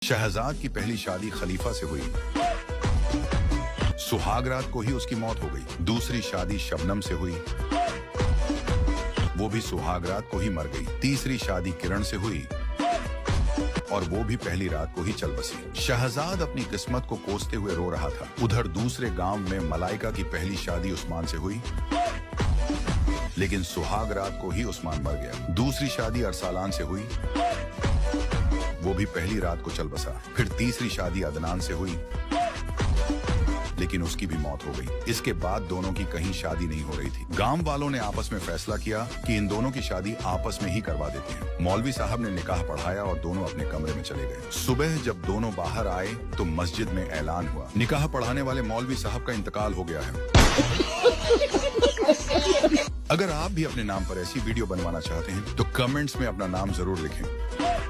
शहजाद की पहली शादी खलीफा से हुई। सुहागरात को ही उसकी मौत हो गई। दूसरी शादी शबनम से हुई, वो भी सुहागरात को ही मर गई। तीसरी शादी किरण से हुई और वो भी पहली रात को ही चल बसी। शहजाद अपनी किस्मत को कोसते हुए रो रहा था। उधर दूसरे गांव में मलाइका की पहली शादी उस्मान से हुई, लेकिन सुहाग रात को ही उस्मान मर गया। दूसरी शादी अरसालान से हुई, वो भी पहली रात को चल बसा। फिर तीसरी शादी अदनान से हुई, लेकिन उसकी भी मौत हो गई। इसके बाद दोनों की कहीं शादी नहीं हो रही थी। गांव वालों ने आपस में फैसला किया कि इन दोनों की शादी आपस में ही करवा देते हैं। मौलवी साहब ने निकाह पढ़ाया और दोनों अपने कमरे में चले गए। सुबह जब दोनों बाहर आए तो मस्जिद में ऐलान हुआ, निकाह पढ़ाने वाले मौलवी साहब का इंतकाल हो गया है। अगर आप भी अपने नाम पर ऐसी वीडियो बनवाना चाहते हैं तो कमेंट्स में अपना नाम जरूर लिखें।